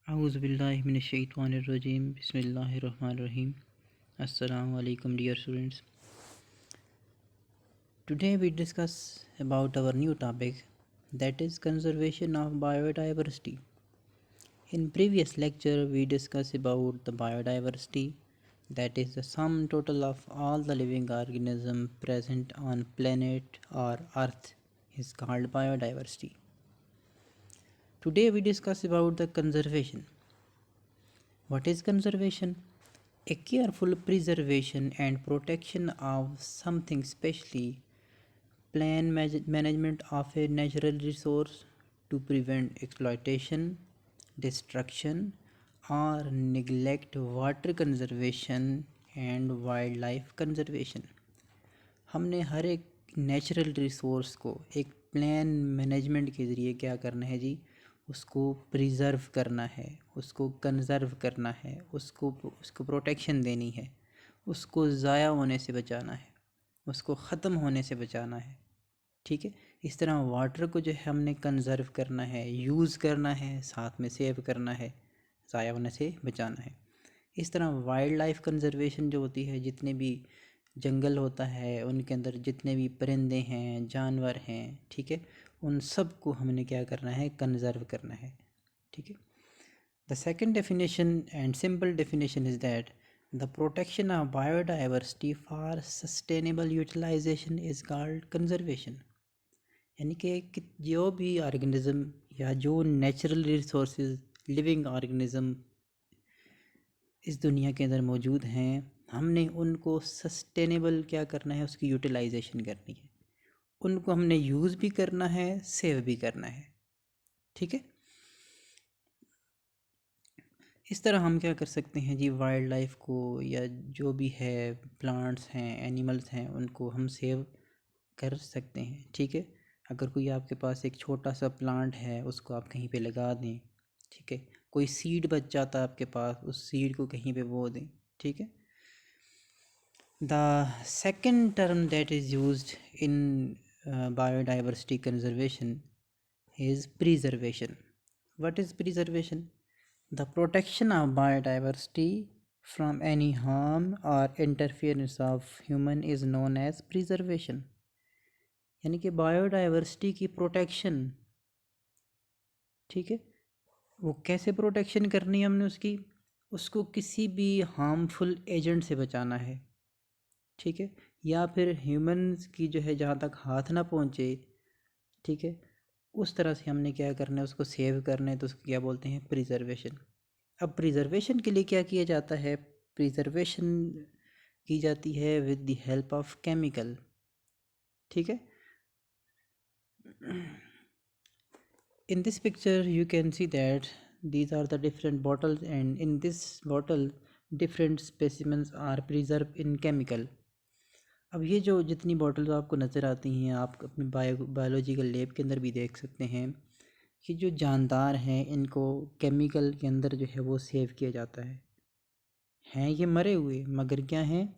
Auzubillahiminash-shaytanir-rajim. Bismillahir-rahmanir-rahim. Assalamu alaikum, dear students. Today we discuss about our new topic, that is conservation of biodiversity. In previous lecture we discussed about the biodiversity, that is the sum total of all the living organisms present on planet or earth is called biodiversity. Today we discuss about the conservation. What is conservation? A careful preservation and protection of something, especially plan management of a natural resource to prevent exploitation, destruction, or neglect. Water conservation and wildlife conservation. हमने हर एक natural resource को एक plan management के ज़रिए क्या करना है जी, उसको प्रिज़र्व करना है, उसको कंज़र्व करना है, उसको प्रोटेक्शन देनी है, उसको ज़ाया होने से बचाना है, उसको ख़त्म होने से बचाना है। ठीक है, इस तरह वाटर को जो है हमने कंज़र्व करना है, यूज़ करना है, साथ में सेव करना है, ज़ाया होने से बचाना है। इस तरह वाइल्ड लाइफ कंज़र्वेशन जो होती है, जितने भी जंगल होता है उनके अंदर जितने भी परिंदे हैं, जानवर हैं, ठीक है, उन सब को हमने क्या करना है, कंज़र्व करना है। ठीक है, the second definition and simple definition is that the protection of biodiversity for sustainable utilisation is called conservation. यानी कि जो भी ऑर्गेनिज़म या जो नेचुरल रिसोर्सेज लिविंग ऑर्गेनिज़म इस दुनिया के अंदर मौजूद हैं, हमने उनको सस्टेनेबल क्या करना है, उसकी यूटिलाइजेशन करनी है, उनको हमने यूज़ भी करना है, सेव भी करना है। ठीक है, इस तरह हम क्या कर सकते हैं जी, वाइल्ड लाइफ को या जो भी है प्लांट्स हैं, एनिमल्स हैं, उनको हम सेव कर सकते हैं। ठीक है, अगर कोई आपके पास एक छोटा सा प्लांट है, उसको आप कहीं पे लगा दें, ठीक है, कोई सीड बच जाता है आपके पास, उस सीड को कहीं पे बो दें। ठीक है, the second term that is used in biodiversity conservation is preservation. What is preservation? The protection of biodiversity from any harm or interference of human is known as preservation. यानी कि बायोडाइवर्सिटी की प्रोटेक्शन, ठीक है, वो कैसे protection करनी है हमने उसको किसी भी हार्मफुल एजेंट से बचाना है। ठीक है, या फिर ह्यूमंस की जो है जहाँ तक हाथ ना पहुँचे, ठीक है, उस तरह से हमने क्या करना है, उसको सेव करना है, तो उसको क्या बोलते हैं, प्रिजर्वेशन। अब प्रिजर्वेशन के लिए क्या किया जाता है, प्रिजर्वेशन की जाती है with the help of chemical. ठीक है, in this picture you can see that these are the different bottles, and in this bottle different specimens are preserved in chemical. अब ये जो जितनी बॉटल्स आपको नज़र आती हैं, आप अपने बायोलॉजिकल लैब के अंदर भी देख सकते हैं कि जो जानदार हैं, इनको केमिकल के अंदर जो है वो सेव किया जाता हैं ये मरे हुए, मगर क्या हैं,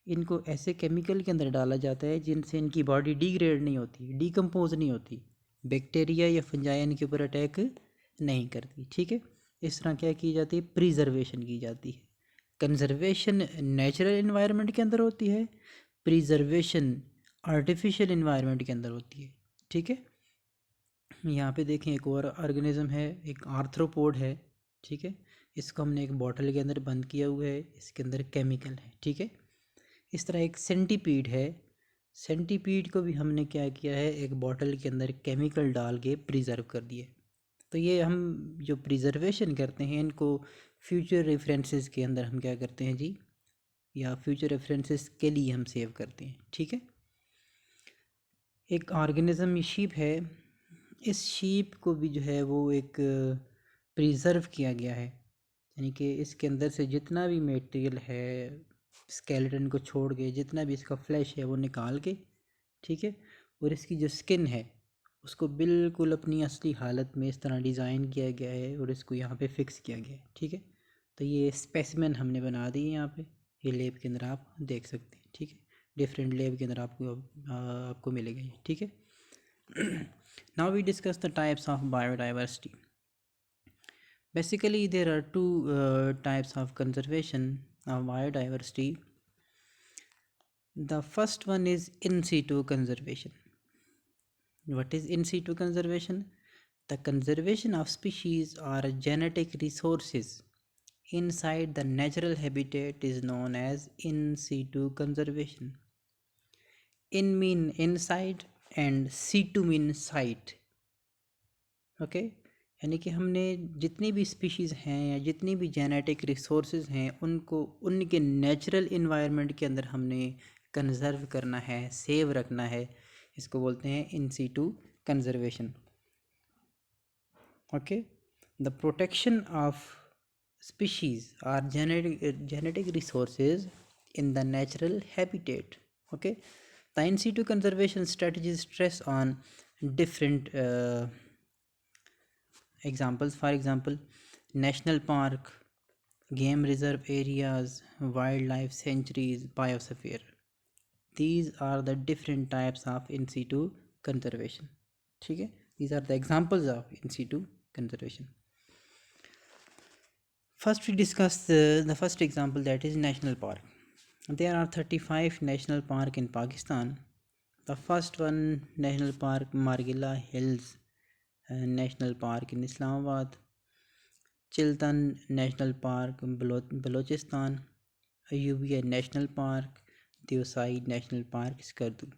इनको ऐसे केमिकल के अंदर डाला जाता है जिनसे इनकी बॉडी डिग्रेड नहीं होती, डिकम्पोज नहीं होती, बैक्टीरिया या फंजाई इनके ऊपर अटैक नहीं करती। ठीक है, इस तरह क्या की जाती है, प्रिजर्वेशन की जाती है। कंजर्वेशन नेचुरल इन्वायरमेंट के अंदर होती है, प्रिजर्वेशन आर्टिफिशियल इन्वायरमेंट के अंदर होती है। ठीक है, यहाँ पे देखें एक और ऑर्गेनिज्म है, एक आर्थ्रोपोड है। ठीक है, इसको हमने एक बॉटल के अंदर बंद किया हुआ है, इसके अंदर केमिकल है। ठीक है, इस तरह एक सेंटीपीड है, सेंटीपीड को भी हमने क्या किया है, एक बॉटल के अंदर केमिकल डाल के प्रिजर्व कर दिए। तो ये हम जो प्रिजर्वेशन करते हैं, इनको फ्यूचर रेफरेंसेस के अंदर हम क्या करते हैं जी, या फ्यूचर रेफरेंसेस के लिए हम सेव करते हैं। ठीक है, एक ऑर्गेनिज्म शीप है, इस शीप को भी जो है वो एक प्रिजर्व किया गया है, यानी कि इसके अंदर से जितना भी मटेरियल है, स्केलेटन को छोड़ के जितना भी इसका फ्लैश है वो निकाल के, ठीक है, और इसकी जो स्किन है उसको बिल्कुल अपनी असली हालत में इस तरह डिज़ाइन किया गया है और इसको यहाँ पे फिक्स किया गया है। ठीक है, तो ये स्पेसिमेन हमने बना दी है यहाँ पे, ये लैब के अंदर आप देख सकते हैं। ठीक है, डिफरेंट लैब के अंदर आपको मिलेगा ये। ठीक है, now we discuss the types of biodiversity. Basically, there are two types of conservation of biodiversity. The first one is in situ conservation. What is in situ conservation? The conservation of species or genetic resources inside the natural habitat is known as in situ conservation. In mean inside and situ mean site. Okay, यानी कि हमने जितनी भी species हैं या जितनी भी genetic resources हैं उनको उनके नेचुरल इन्वायरमेंट के अंदर हमने कंजर्व करना है, सेव रखना है। इसको बोलते हैं in situ conservation. Okay, the protection of species are genetic resources in the natural habitat. Okay, the in situ conservation strategies stress on different examples. For example, national park, game reserve areas, wildlife sanctuaries, biosphere. These are the different types of in situ conservation. ठीक है, these are the examples of in situ conservation. First we discuss the first example, that is national park. There are 35 national park in Pakistan. The first one, national park Margilla Hills National Park in Islamabad, Chiltan National Park Balochistan, Ayubia National Park, Deosai National Park Skardu.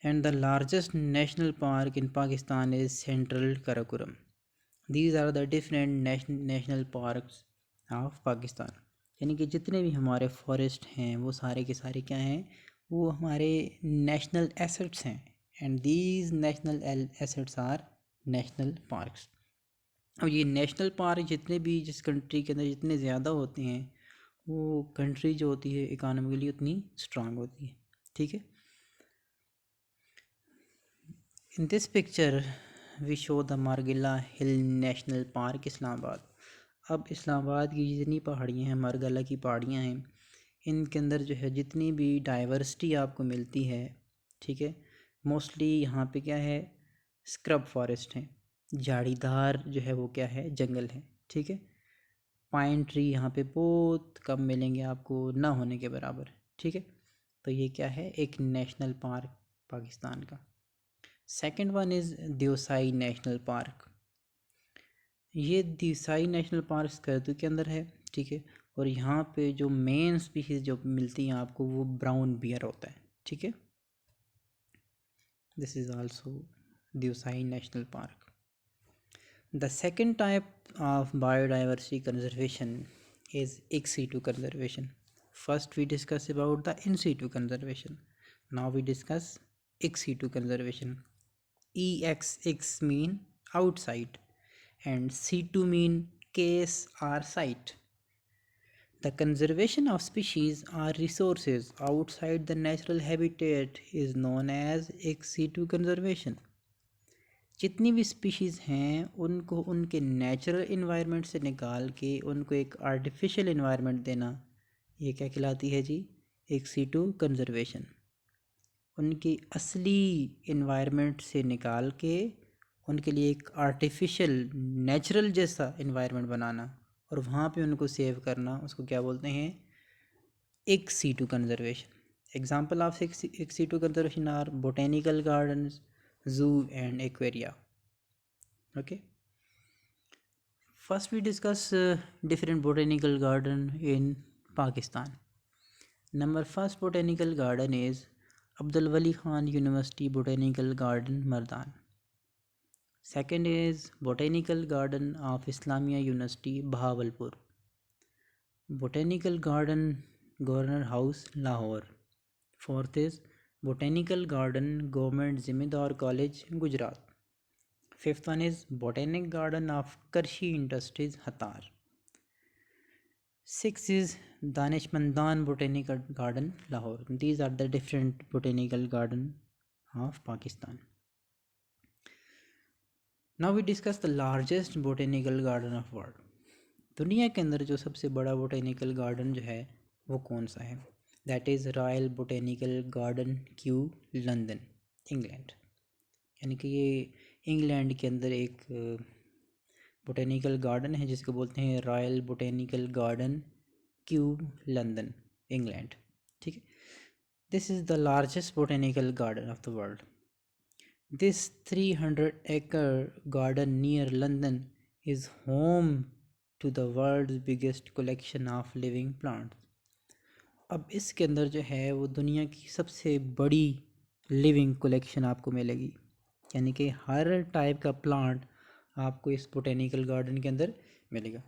And the largest national park in Pakistan is Central Karakoram. These are the different national parks of Pakistan. यानी कि जितने भी हमारे forest हैं वो सारे के सारे क्या हैं, वो हमारे नेशनल एसेट्स हैं। And these national assets are national parks. अब ये नेशनल पार्क जितने भी जिस कंट्री के अंदर जितने ज़्यादा होते हैं वो कंट्री जो होती है इकोनॉमिकली उतनी स्ट्रांग होती है। ठीक है, in this picture we show the Margalla Hill National Park Islamabad. अब इस्लामाबाद की जितनी पहाड़ियाँ हैं, मारगिला की पहाड़ियाँ हैं, इनके अंदर जो है जितनी भी डाइवर्सिटी आपको मिलती है, ठीक है, मोस्टली यहाँ पे क्या है, स्क्रब फॉरेस्ट है, झाड़ीदार जो है वो क्या है, जंगल है। ठीक है, पाइन ट्री यहाँ पे बहुत कम मिलेंगे आपको, ना होने के बराबर। ठीक है, तो ये क्या है, एक नेशनल पार्क पाकिस्तान का। Second one is Deosai national park. ये देवसाई नेशनल पार्क स्कर्दू के अंदर है। ठीक है, और यहाँ पे जो मेन स्पीशीज़ जो मिलती हैं आपको वो ब्राउन बियर होता है। ठीक है, this is also Deosai national park. The second type of biodiversity conservation is ex situ conservation. First we discuss about the in situ conservation. Now we discuss ex situ conservation. Ex mean outside and situ mean case or site. The conservation of species or resources outside the natural habitat is known as ex situ conservation. जितनी भी species हैं उनको उनके natural environment से निकाल के उनको एक आर्टिफिशियल इन्वायरमेंट देना, ये क्या कहलाती है जी, एक सीटू कंजर्वेशन। उनकी असली इन्वायरमेंट से निकाल के उनके लिए एक आर्टिफिशियल नेचुरल जैसा इन्वायरमेंट बनाना और वहाँ पे उनको सेव करना, उसको क्या बोलते हैं, ex situ conservation. Example of ex situ conservation are botanical gardens, zoo and aquaria. Okay, first we discuss different botanical garden in Pakistan. Number first botanical garden is Abdul Wali Khan University Botanical Garden, Mardan. Second is Botanical Garden of Islamia University, Bahawalpur. Botanical Garden, Governor House, Lahore. Fourth is Botanical Garden, Government Zimedar College, Gujarat. Fifth one is Botanic Garden of Karshi Industries, Hatar. Sixth is Danishmandan Botanical Garden, Lahore. These are the different botanical garden of Pakistan. Now we discuss the largest botanical garden of world. दुनिया के अंदर जो सबसे बड़ा botanical garden जो है वो कौन सा है? That is Royal Botanical Garden, Kew, London, England. यानी कि ये इंग्लैंड के अंदर एक बोटेनिकल गार्डन है जिसको बोलते हैं royal botanical garden, Q, London, England. ठीक है, this is the largest botanical garden of the world. This 300-acre garden near London is home to the world's biggest collection of living plants. अब इसके अंदर जो है वो दुनिया की सबसे बड़ी लिविंग कलेक्शन आपको मिलेगी, यानी कि हर टाइप का प्लांट आपको इस बोटेनिकल गार्डन के अंदर मिलेगा।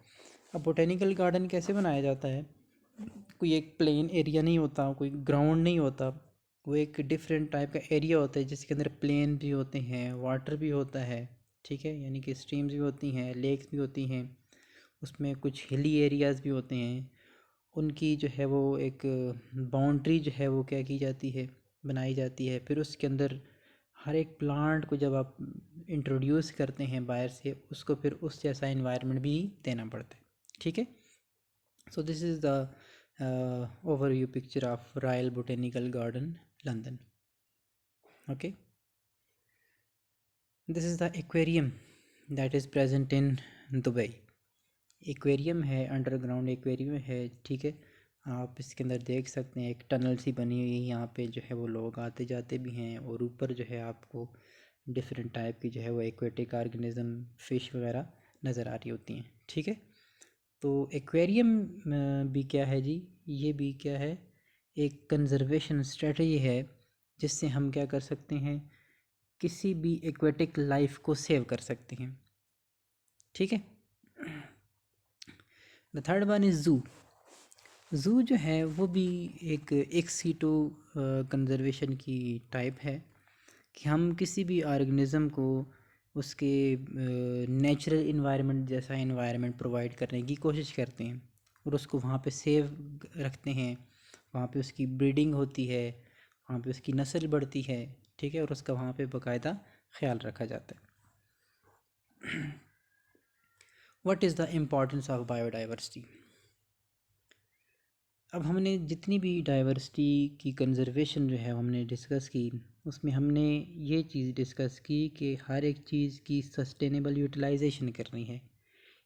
अब बोटेनिकल गार्डन कैसे बनाया जाता है? कोई एक प्लेन एरिया नहीं होता, कोई ग्राउंड नहीं होता, वो एक डिफरेंट टाइप का एरिया होता है जिसके अंदर प्लेन भी होते हैं, वाटर भी होता है, ठीक है, यानी कि स्ट्रीम्स भी होती हैं, लेक्स भी होती हैं, उसमें कुछ हिली एरियाज़ भी होते हैं। उनकी जो है वो एक बाउंड्री जो है वो क्या की जाती है, बनाई जाती है। फिर उसके अंदर हर एक प्लांट को जब आप इंट्रोड्यूस करते हैं बाहर से, उसको फिर उस जैसा इन्वायरमेंट भी देना पड़ता है। ठीक है, so this is the overview picture of Royal Botanical Garden, London. Okay, this is the aquarium that is present in Dubai. Aquarium है, अंडरग्राउंड एक्वेरियम है। ठीक है, आप इसके अंदर देख सकते हैं एक टनल सी बनी हुई है, यहाँ पे जो है वो लोग आते जाते भी हैं, और ऊपर जो है आपको डिफरेंट टाइप की जो है वो एक्वेटिक ऑर्गेनिज्म, फ़िश वगैरह नज़र आ रही होती हैं। ठीक है, तो एक्वेरियम भी क्या है जी, ये भी क्या है, एक कंजर्वेशन स्ट्रेटजी है जिससे हम क्या कर सकते हैं, किसी भी एक्वेटिक लाइफ को सेव कर सकते हैं। ठीक है, the third one is zoo. Zoo जो है वो भी एक सीटो कंजर्वेशन की टाइप है कि हम किसी भी ऑर्गेनिज़म को उसके नेचुरल इन्वायरमेंट जैसा इन्वायरमेंट प्रोवाइड करने की कोशिश करते हैं और उसको वहाँ पे सेव रखते हैं, वहाँ पे उसकी ब्रीडिंग होती है, वहाँ पे उसकी नस्ल बढ़ती है। ठीक है, और उसका वहाँ पे बाकायदा ख्याल रखा जाता है। What is the importance of biodiversity? अब हमने जितनी भी डाइवर्सिटी की कंजर्वेशन जो है हमने डिस्कस की, उसमें हमने ये चीज़ डिस्कस की कि हर एक चीज़ की सस्टेनेबल यूटिलाइजेशन करनी है,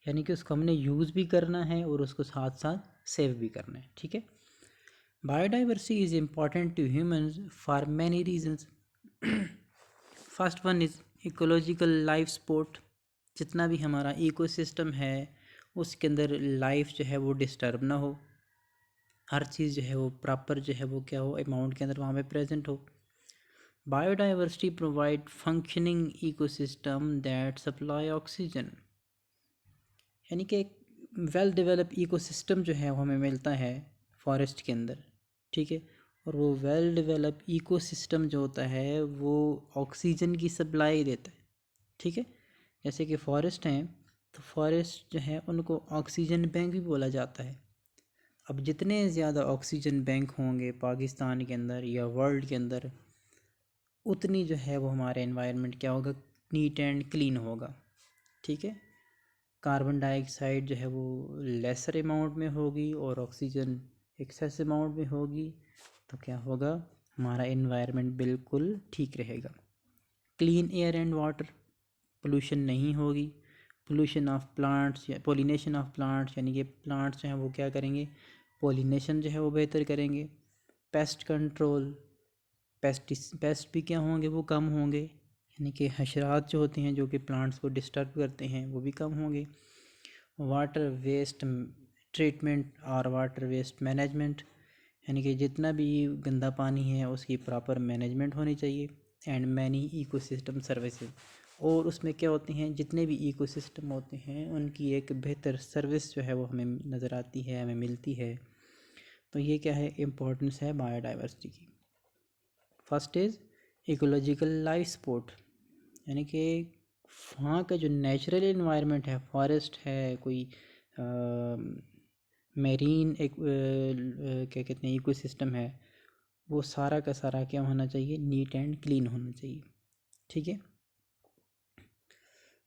यानी कि उसको हमने यूज़ भी करना है और उसको साथ साथ सेव भी करना है। ठीक है, biodiversity is important to humans for many reasons. First one is ecological life support. जितना भी हमारा इकोसिस्टम है उसके अंदर लाइफ जो है वो डिस्टर्ब ना हो, हर चीज़ जो है वो प्रॉपर जो है वो क्या हो, अमाउंट के अंदर वहाँ पे प्रेजेंट हो। Biodiversity provide functioning ecosystem that supply oxygen, यानी कि एक वेल डेवलप इकोसिस्टम जो है वो हमें मिलता है फॉरेस्ट के अंदर। ठीक है, और वो वेल डेवलप इकोसिस्टम जो होता है वो ऑक्सीजन की सप्लाई देता है। ठीक है, जैसे कि फॉरेस्ट हैं तो फॉरेस्ट जो है उनको ऑक्सीजन बैंक भी बोला जाता है। अब जितने ज़्यादा ऑक्सीजन बैंक होंगे पाकिस्तान के अंदर या वर्ल्ड के अंदर, उतनी जो है वो हमारे एनवायरनमेंट क्या होगा, नीट एंड क्लीन होगा। ठीक है, कार्बन डाइऑक्साइड जो है वो लेसर अमाउंट में होगी और ऑक्सीजन एक्सेस अमाउंट में होगी, तो क्या होगा, हमारा एनवायरनमेंट बिल्कुल ठीक रहेगा। Clean air and water, pollution नहीं होगी। पोल्यूशन ऑफ प्लांट्स या पोलिनेशन ऑफ प्लांट्स, यानी कि प्लांट्स जो हैं वो क्या करेंगे, पोलिनेशन जो है वो बेहतर करेंगे। पेस्ट कंट्रोल, पेस्ट भी क्या होंगे, वो कम होंगे, यानी कि हशरात जो होते हैं जो कि प्लांट्स को डिस्टर्ब करते हैं वो भी कम होंगे। वाटर वेस्ट ट्रीटमेंट और वाटर वेस्ट मैनेजमेंट, यानी कि जितना भी गंदा पानी है उसकी प्रॉपर मैनेजमेंट होनी चाहिए। एंड मैनी इकोसिस्टम सर्विसेज, और उसमें क्या होते हैं, जितने भी इकोसिस्टम होते हैं उनकी एक बेहतर सर्विस जो है वो हमें नज़र आती है, हमें मिलती है। तो ये क्या है, इम्पोर्टेंस है बायोडाइवर्सिटी की। First is ecological life support, यानी कि वहाँ का जो नेचुरल इन्वायरमेंट है, फॉरेस्ट है, कोई मेरीन एक क्या कहते हैं इकोसिस्टम है, वो सारा का सारा क्या होना चाहिए, नीट एंड क्लीन होना चाहिए। ठीक है,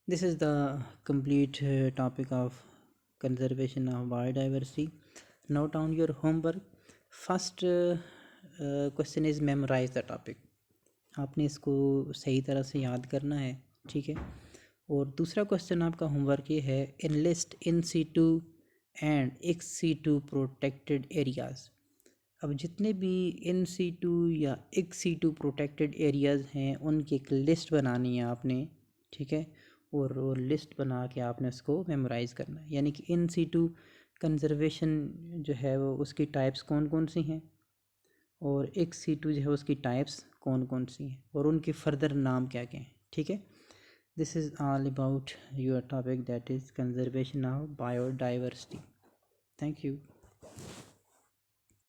this is the complete topic of conservation of biodiversity. Note down your homework. First question is memorize the topic. आपने इसको सही तरह से याद करना है। ठीक है, और दूसरा क्वेश्चन आपका होमवर्क ये है, enlist in situ and ex situ protected areas. अब जितने भी इन सीटू या एक्स सीटू प्रोटेक्टेड एरियाज़ हैं उनकी एक लिस्ट बनानी है आपने, ठीक है। और वो लिस्ट बना के आपने उसको मेमोराइज़ करना है। यानी कि इन सीटू कंजर्वेशन जो है वो उसकी टाइप्स कौन कौन सी हैं, और एक्स सीटू जो है उसकी टाइप्स कौन कौन सी हैं, और उनके फर्दर नाम क्या क्या हैं, ठीक है। This is all about your topic, that is conservation of biodiversity. Thank you.